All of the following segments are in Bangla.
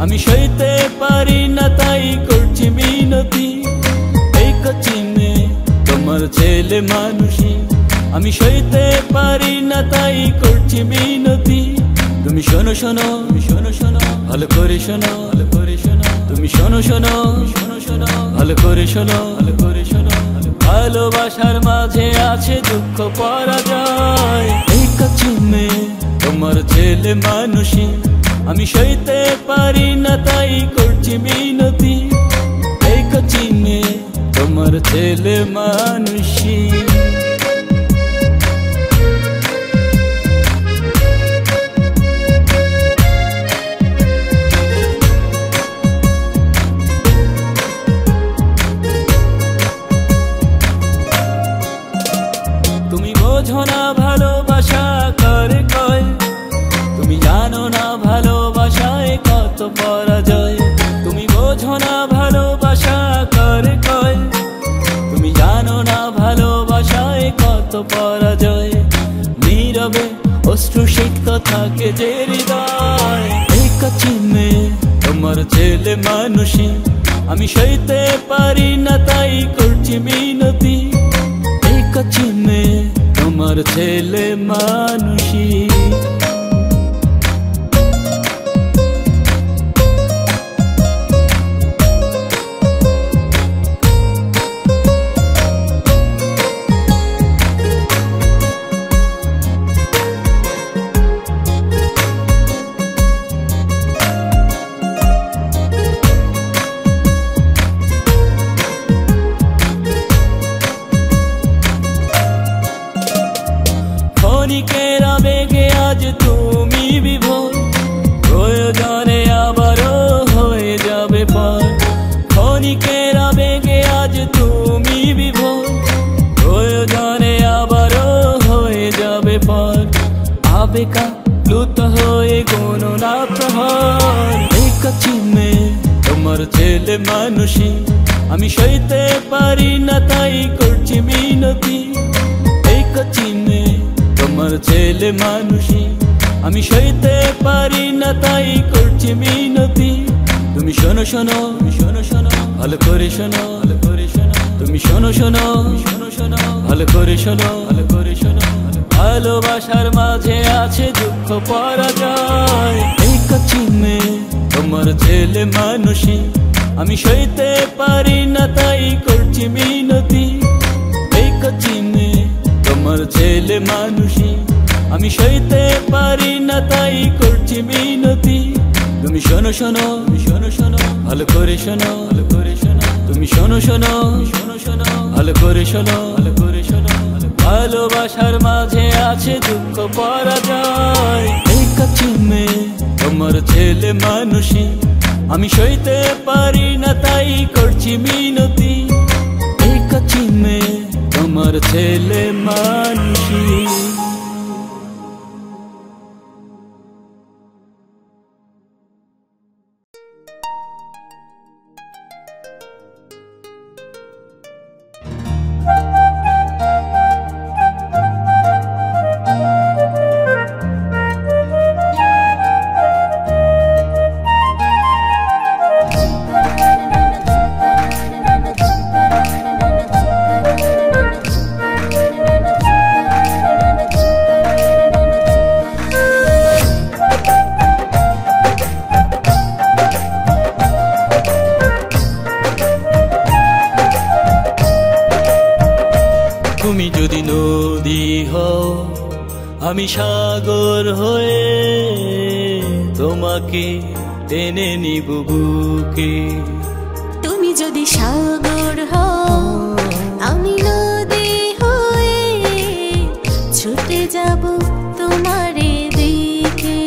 আমি সইতে পারি না তাই করছি মিনতি। এই কচি মেয়ে তোমার ছেলে মানুষই, আমি সইতে পারি না তাই করছি মিনতি। তুমি শোনো শোনো শোনো শোনো ভালো করে শোনো, ভালো করে শোনো। তুমি শোনো শোনো শোনো শোনো ভালো করে শোনো, ভালো করে শোনো। ভালোবাসার মাঝে আছে দুঃখ পরাজয়। এই কচি মেয়ে তোমার ছেলে মানুষই, আমি সইতে পারি না তাই করছি মিনতি। এই কচি মেয়ে তোমার ছেলে মানুষই। তুমি বোঝো না ভালোবাসা করে কয়, তুমি জানো না ভালোবাসায় কত পরাজয়। তুমি বোঝো না ভালোবাসা করে কয়, তুমি জানো না ভালোবাসায় কত পরাজয়। নীরবে অশ্রু সিক্ত থাকে যে হৃদয়। এই কচি মেয়ে তোমার ছেলে মানুষই, আমি সইতে পারি না তাই করছি মিনতি। এই কচি মেয়ে তোমার ছেলে মানুষই। ক্ষণিকের আবেগে আজ তুমি বিভোর, প্রয়োজনে আবারও হয়ে যাবে পর। ক্ষণিকের আবেগে আজ তুমি বিভোর, প্রয়োজনে আবারও হয়ে যাবে পর। আবেকা প্লুত হয়ে গণনা প্রহর। এই কচি মেয়ে তোমার ছেলে মানুষই, আমি সইতে পারি না তাই করছি মিনতি। এই কচি মেয়ে তোমার ছেলে মানুষই, আমি সইতে পারি না তাই করছি মিনতি। তুমি শোনো শোনো শোনো শোনো ভালো করে শোনো, ভালো করে শোনো। তুমি শোনো শোনো শোনো শোনো ভালো করে শোনো, ভালো করে শোনো। ভালোবাসার মাঝে আছে দুঃখ পরাজয়। এই কচি মেয়ে তোমার ছেলে মানুষই, আমি সইতে পারি না তাই করছি মিনতি। এই কচি মেয়ে তোমার ছেলে মানুষই, আমি সইতে পারি না তাই করছি মিনতি। তুমি শোনো শোনো শোনো শোনো ভালো করে শোনো, ভালো করে শোনো। তুমি শোনো শোনো শোনো শোনো ভালো করে শোনো, ভালো করে শোনো। ভালোবাসার মাঝে আছে দুঃখ পরাজয়। এই কচি মেয়ে তোমার ছেলে মানুষই, আমি সইতে পারি না তাই করছি মিনতি। এই কচি মেয়ে তোমার ছেলে মানুষই। তুমি যদি নদী হও, আমি সাগর হয়ে তোমাকে টেনে নিব বুকে। তুমি যদি সাগর হও, আমি নদী হয়ে ছুটে যাব তোমার দিকে।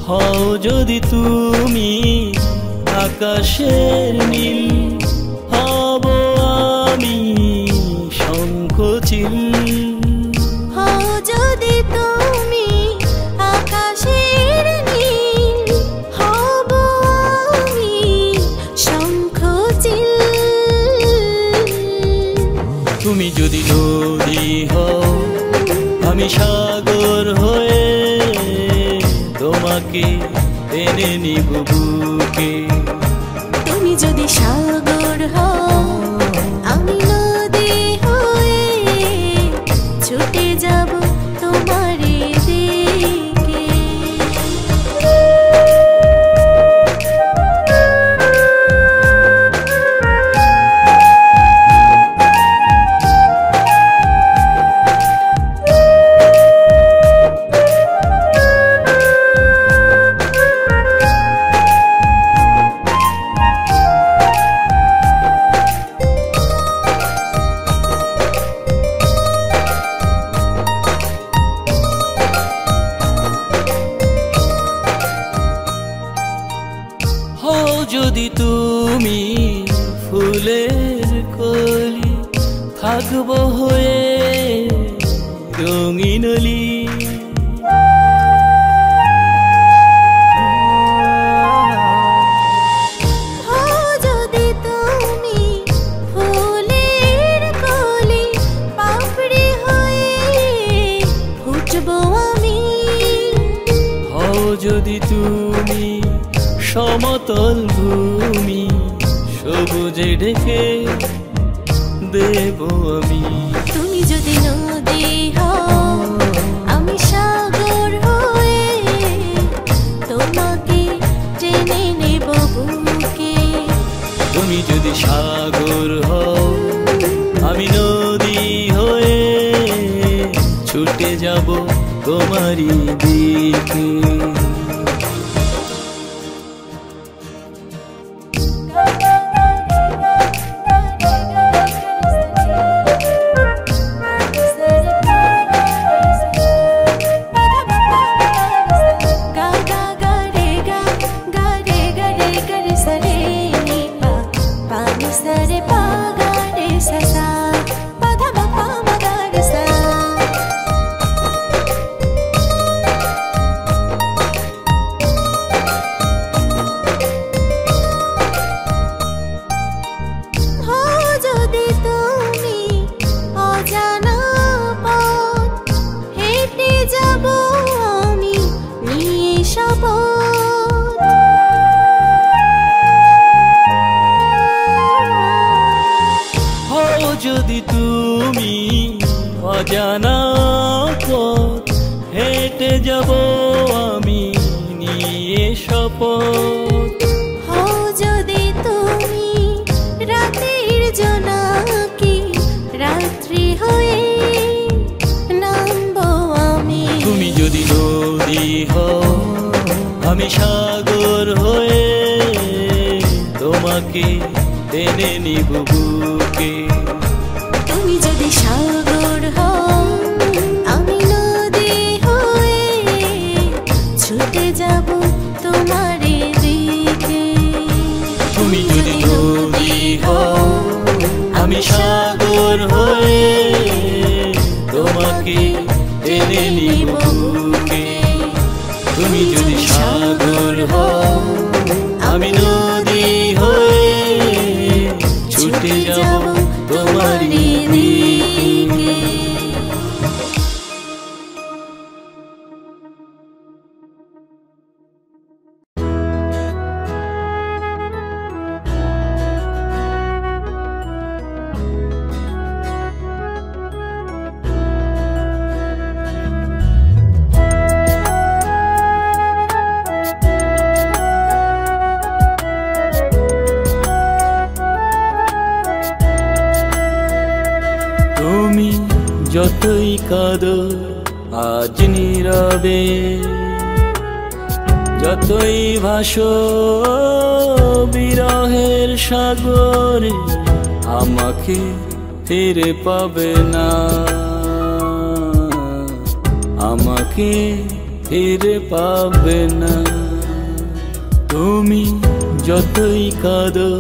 হও যদি তুমি আকাশের নীল, হব আমি শঙ্খচিল। হও যদি তুমি আকাশের নীল, হব আমি শঙ্খচিল। তুমি যদি নদী হও, আমি সাগর হয়ে তোমাকে টেনে নিব বুকে। তুমি যদি সাগর হও আমি নদী হয়ে ছুটে যাব তোমারই দিকে। হও যদি তুমি ফুলের কলি, থাকবো হয়ে রঙিন অলি। হও যদি তুমি ফুলের কলি, পাপড়ি হয়ে ফুটবো আমি। হও যদি তুমি সমতল ভূমি, সবুজে ঢেকে দেব আমি। তুমি যদি নদী হও আমি সাগর হয়ে তোমাকে টেনে নেব বুকে। তুমি যদি সাগর হও আমি নদী হয়ে ছুটে যাব তোমারই দিকে। যদি তুমি অজানা পথ হেঁটে যাব আমি নিয়ে শপথ। হও যদি তুমি রাতের জোনাকি, রাত্রি হয়ে নামবো আমি। তুমি যদি নদী হও আমি সাগর হয়ে তোমাকে টেনে নিব বুকে। তুমি যদি সাগর হও আমি নদী হয়ে ছুটে যাব তোমারই দিকে। তুমি যদি নদী হও আমি সাগর হয়ে তোমাকে টেনে নিব বুকে। তুমি যদি সাগর হও আমি নদী হয়ে ছুটে যাব তোমারই দিকে। তুমি যতই কাঁদো আজ নীরবে, যতই ভাসো বিরহের সাগরে, আমাকে ফিরে পাবে না, আমাকে ফিরে পাবে না। তুমি যতই কাঁদো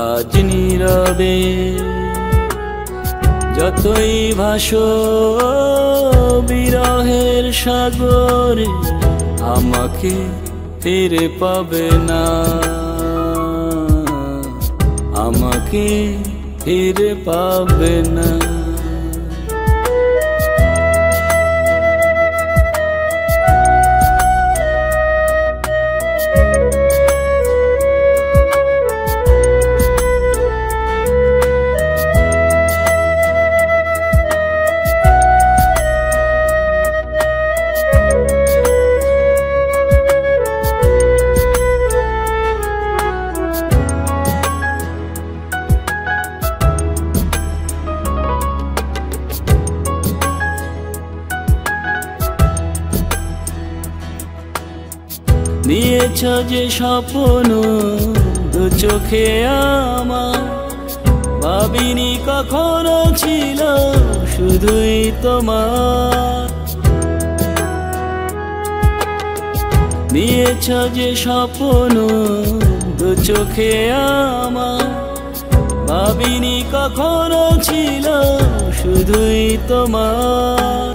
আজ নীরবে, যতই ভাসো বিরহের সাগরে, আমাকে ফিরে পাবে না, আমাকে ফিরে পাবে না। যে স্বপ্ন দু চোখে আমার, ভাবিনি কখনো ছিল শুধুই তোমার। নিয়েছ যে স্বপ্ন দু চোখে আমার, ভাবিনি কখনো ছিল শুধুই তোমার।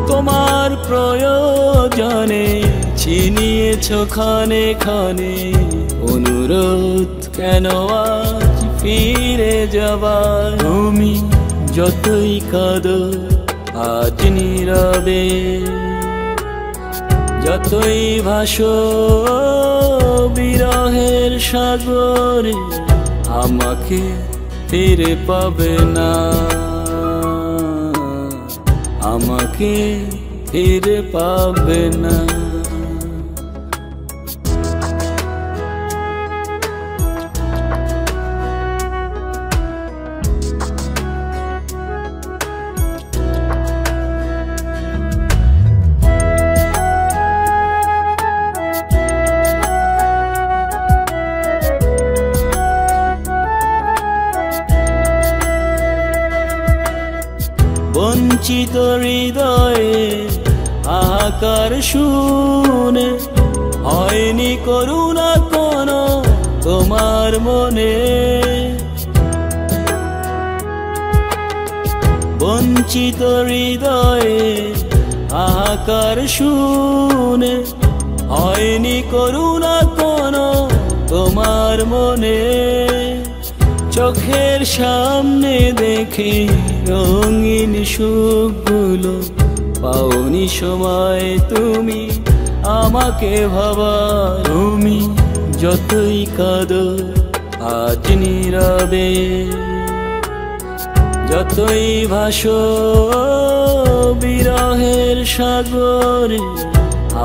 তোমার প্রয়োজনে ছিনিয়েছ ক্ষণে ক্ষণে, অনুরোধ কেন আজ ফিরে যাবার। তুমি যতই কাঁদো আজ নীরবে, যতই ভাসো বিরহের সাগরে, আমাকে ফিরে পাবে না, আমাকে ফিরে পাবে না। বঞ্চিত হৃদয়ে হাহাকার শুনে, হয়নি করুণা কোনো তোমার মনে। বঞ্চিত হৃদয়ে হাহাকার শুনে, হয়নি করুণা কোনো তোমার মনে। চোখের সামনে দেখে রঙিন সুখগুলো, পাওনি সময় তুমি আমাকে ভাবা। তুমি যতই কাঁদো আজ নীরবে, যতই ভাসো বিরহের সাগরে,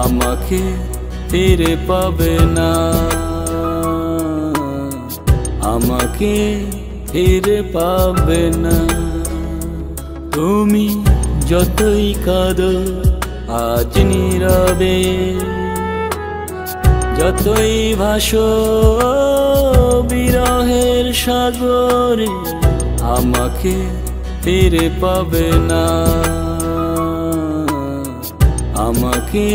আমাকে ফিরে পাবে না, আমাকে ফিরে পাবে না। তুমি যতই কাঁদো আজ নীরবে, যতই ভাসো বিরহের সাগরে, আমাকে ফিরে পাবে না, আমাকে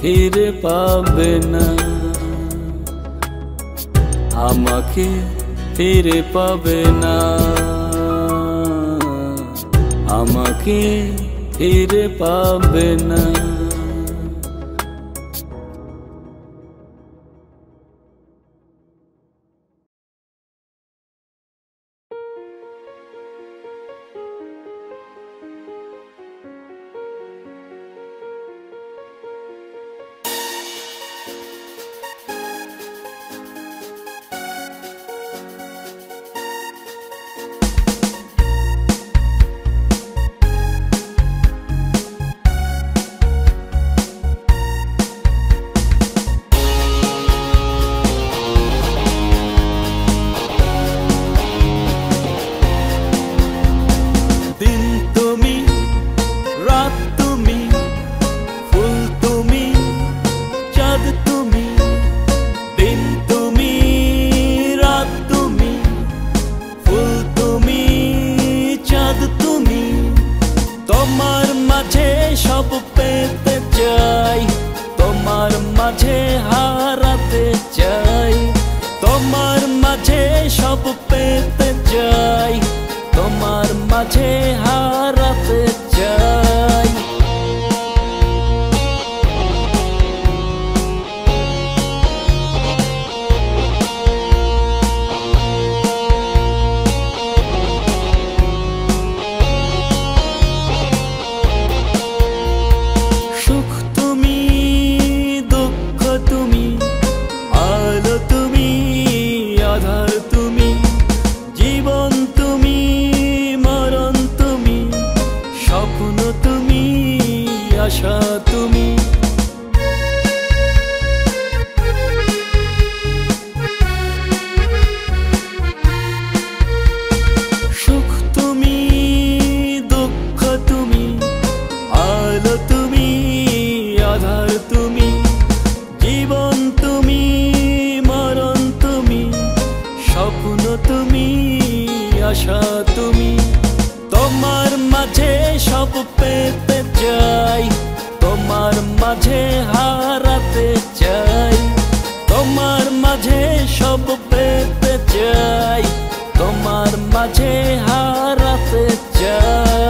ফিরে পাবে না, আমাকে ফিরে পাবে না, আমাকে ফিরে পাবে না। আশা তুমি। তোমার মাঝে সব পেতে চাই, তোমার মাঝে হারাতে চাই। তোমার মাঝে সব পেতে চাই, তোমার মাঝে হারাতে চাই।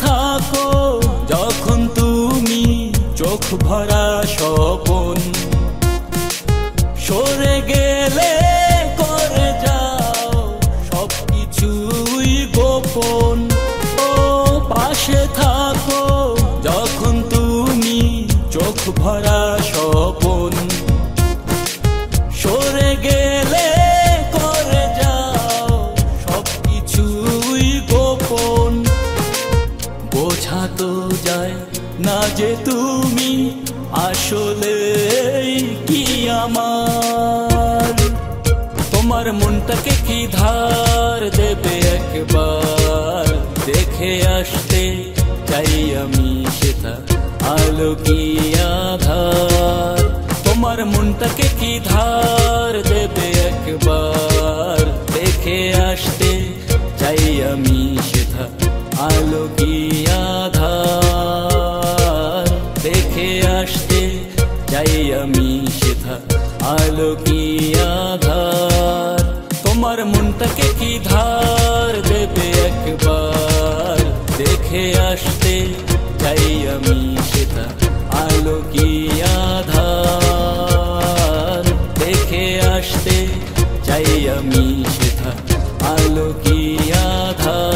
থাকো যখন তুমি চোখ ভরা স্বপন সরে গেলে করে যাও সবকিছুই গোপন ও পাশে থাকো যখন তুমি চোখ ভরা স্বপন সরে গেলে করে যাও সবকিছুই গোপন বোঝা তো যায় না যে তুমি আসলে কি আমার তোমার মনটাকে কি ধার দেবে একবার দেখে আসতে চাই আমি সেটা আলো কি আধার তোমার মনটাকে কি ধার দেবে একবার দেখে আসতে চাই আমি সেটা আলো কি আধার দেখে আসতে চাই আমি সেটা আলো কি আধার তোমার মনটাকে কি ধার দেবে একবার দেখে আসতে চাই আমি সেটা আলো কি আধার দেখে আসতে চাই আমি সেটা আলো কি আধার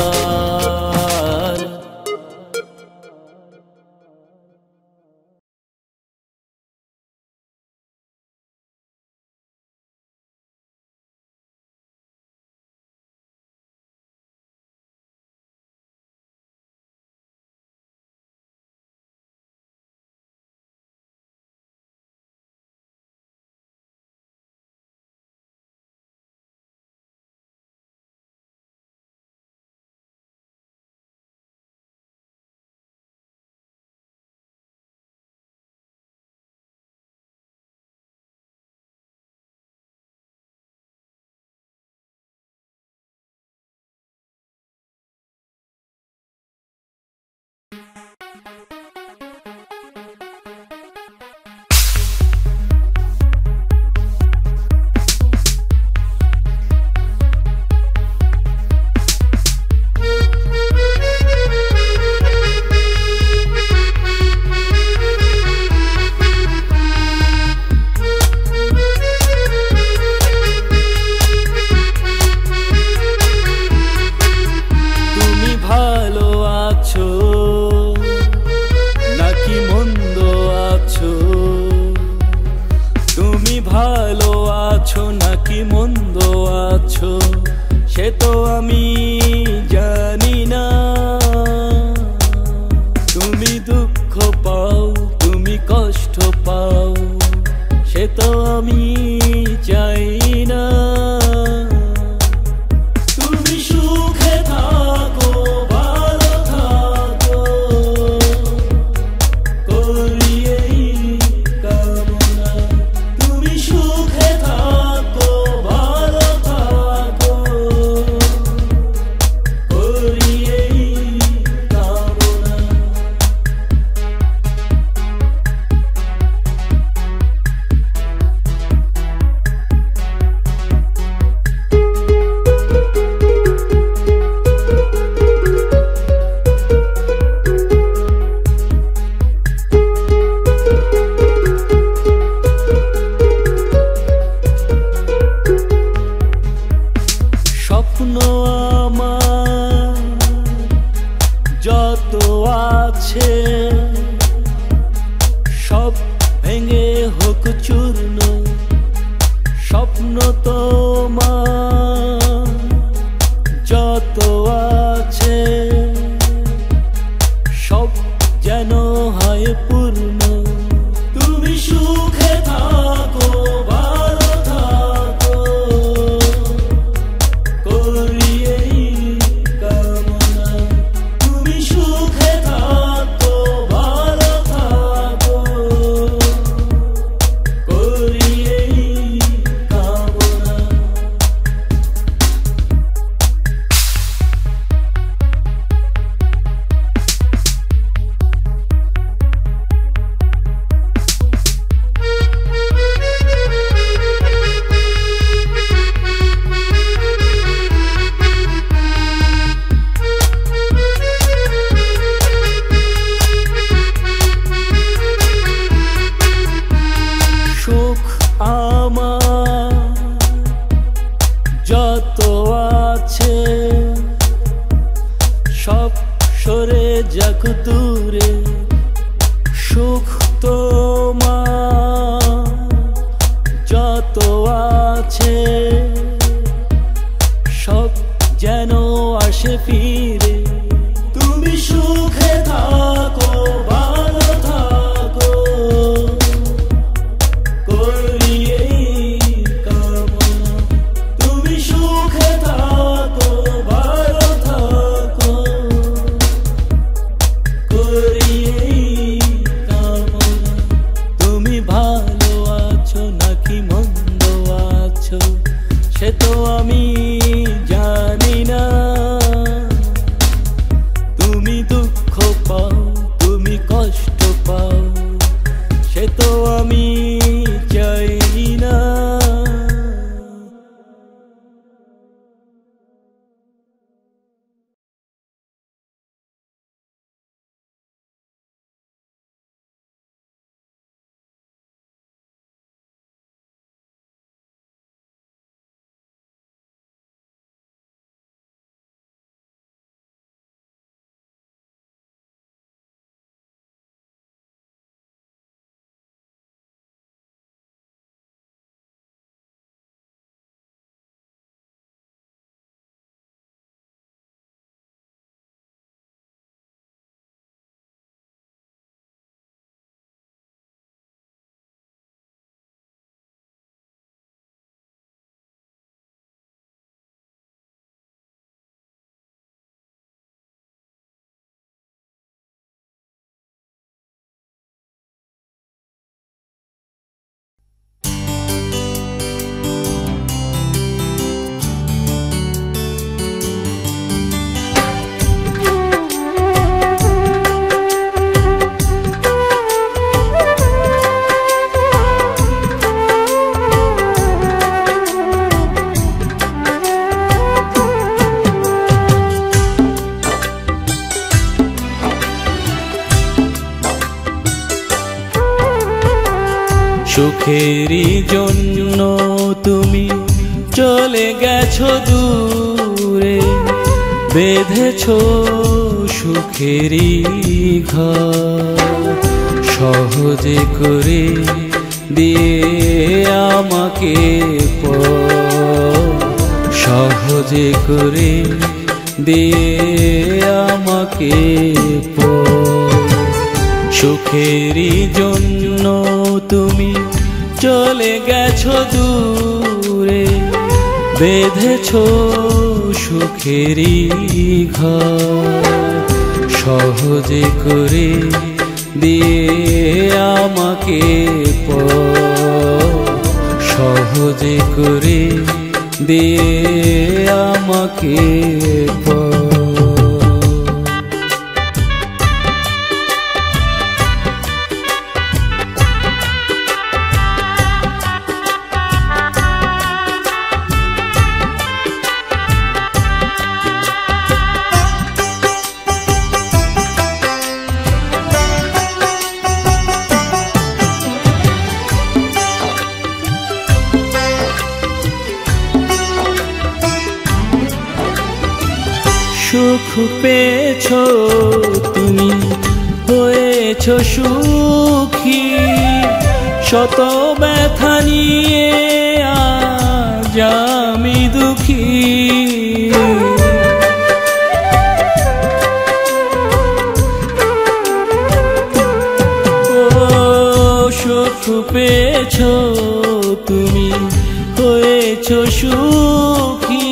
দূরে সুখ তোমার যত আছে সব যেন আসে ফিরে। তুমি সুখে থাকো ভালো থাকো করি এই কামনা। তুমি সুখে থাকো ভালো থাকো করি এই কামনা। তুমি ভালো আছো নাকি মন্দ আছো সে তো আমি জানি না। তুমি দুঃখ পাও তুমি কষ্ট পাও সে তো আমি চাই না। সুখেরই জন্য তুমি চলে গেছো দূরে বেঁধেছো সুখেরই ঘর সহজে করে দিয়ে আমাকে সহজে করে দিয়ে আমাকে সুখেরই জন্য তুমি চলে গেছো দূরে বেঁধেছো সুখেরই ঘর সহজে করে দিয়ে আমাকে সহজে করে দিয়ে আমাকে সুখ পেয়েছো তুমি হয়েছো সুখী শত ব্যথা নিয়ে আজ আমি দুঃখী ও সুখ পেয়েছো তুমি হয়েছো সুখী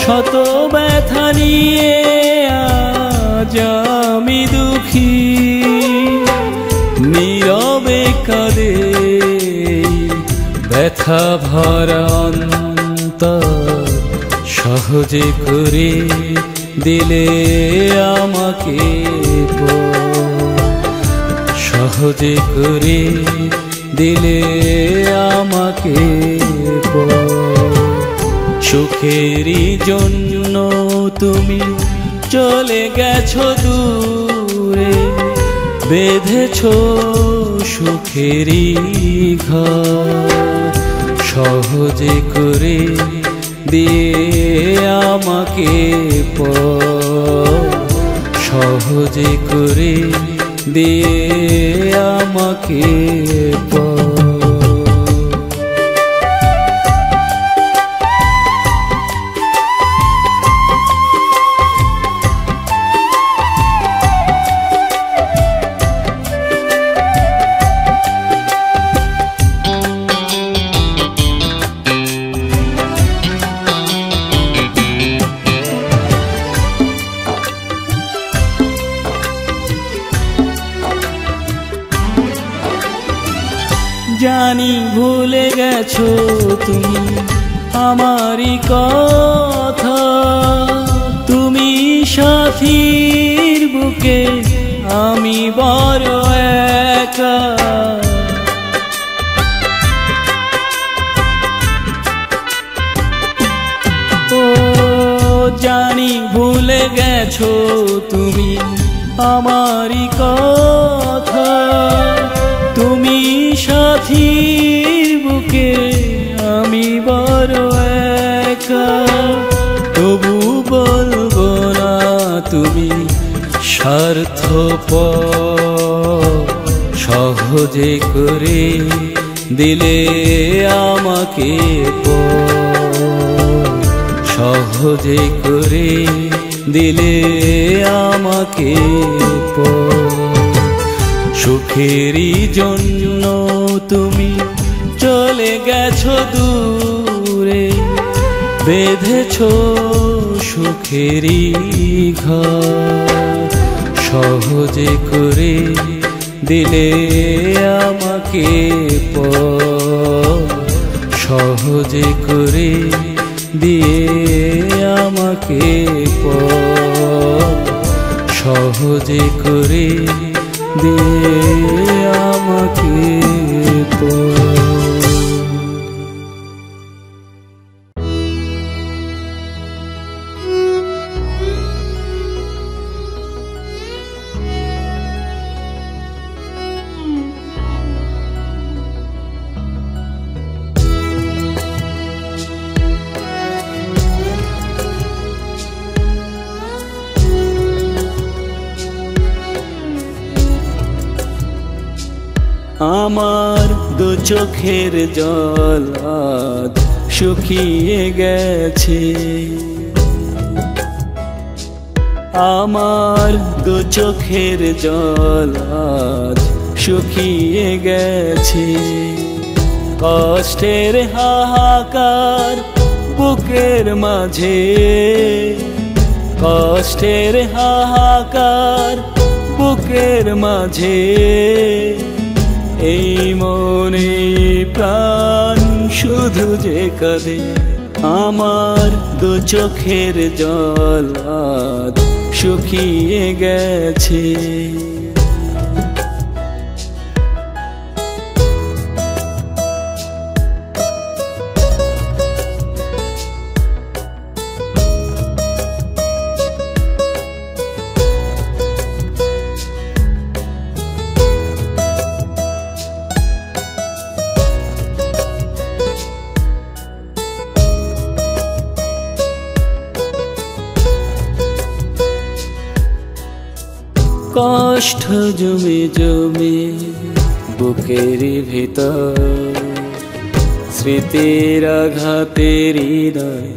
শত ব্যথা নিয়ে আজ আমি দুঃখী নীরবে কাঁদে ব্যথা ভরা অন্তর সহজে করে দিলে আমাকে সহজে করে দিলে আমাকে সুখেরই জন্য তুমি চলে গেছো দূরে বেঁধেছো সুখেরই ঘর সহজে করে দিয়ে আমাকে সহজে করে দিয়ে আমাকে জানি ভুলে গেছো তুমি আমারই কথা, তুমি সাথীর বুকে আমি বড় একা। ও জানি ভুলে গেছো তুমি আমারই কথা, তুমি সাথীর বুকে আমি বড় একা। তবু বলবো না তুমি স্বার্থপর, সহজে করে দিলে আমাকে সহজে করে দিলে আমাকে সুখেরই জন্য তুমি চলে গেছো দূরে, বেঁধেছো সুখেরই ঘর। সহজে করে দিলে আমাকে সহজে করে দিয়ে আমাকে সহজে করে দিয়ে আমাকে আমার দু চোখের জল আজ শুকিয়ে গেছে, আমার দু চোখের জল আজ শুকিয়ে গেছে। কষ্টের হাহাকার বুকের মাঝে, কষ্টের হাহাকার বুকের মাঝে, এই মনে প্রাণ শুধু যে কাঁদে। আমার দু চোখের জল আজ শুকিয়ে গেছে। কষ্ট জমে জমে বুকের ভিতর, স্মৃতির আঘাতের হৃদয়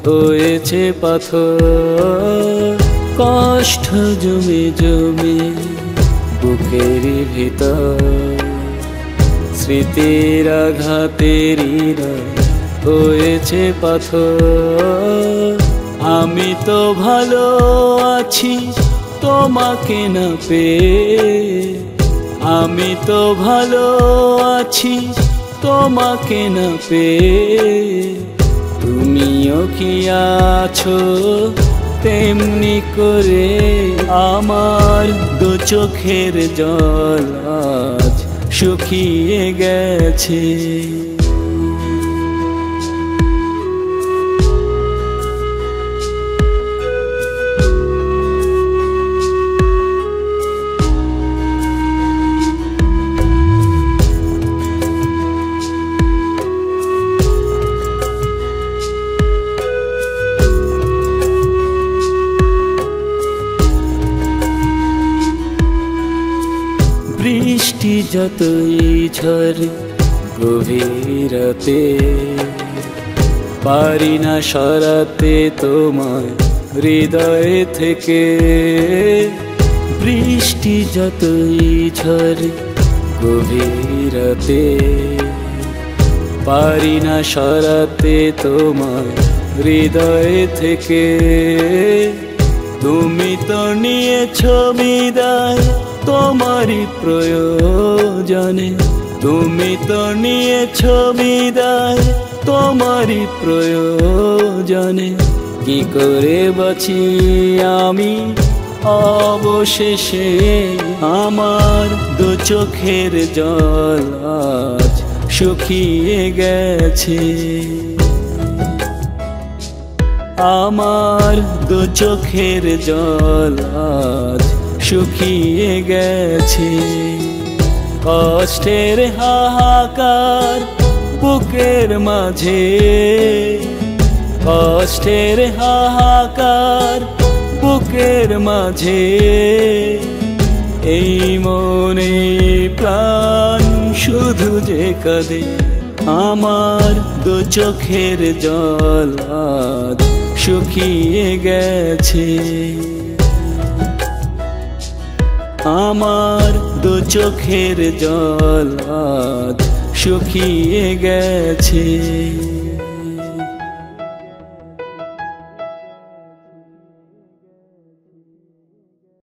হয়েছে পাথর। কষ্ট জমে জমে বুকের ভিতর, স্মৃতির আঘাতের হৃদয় হয়েছে পাথর। আমি তো ভালো আছি তোমাকে না পেয়ে, আমি তো ভালো আছি তোমাকে না পেয়ে। তুমিও কি আছো তেমনি করে, আমার দু চোখের জল আজ শুকিয়ে গেছে। বৃষ্টি যতই ঝরে গভীর রাতে, পারি না সরাতে তোমায় হৃদয় থেকে। বৃষ্টি যতই ঝরে গভীর রাতে, পারি না সরাতে তোমায় হৃদয় থেকে। তুমি তো নিয়েছো বিদায় তোমারই প্রয়োজনে, তুমি তো নিয়েছো বিদায় তোমারই প্রয়োজনে। কি করে বাঁচি আমি অবশেষে, আমার দু চোখের জল আজ শুকিয়ে গেছে। আমার দু চোখের জল আজ শুকিয়ে গেছে। কষ্টের হাহাকার বুকের মাঝে, কষ্টের হাহাকার বুকের মাঝে। এই মনে প্রাণ শুধু যে কাঁদে, আমার দু চোখের জল আজ শুকিয়ে গেছে। আমার দু চোখের জল আজ শুকিয়ে গেছে।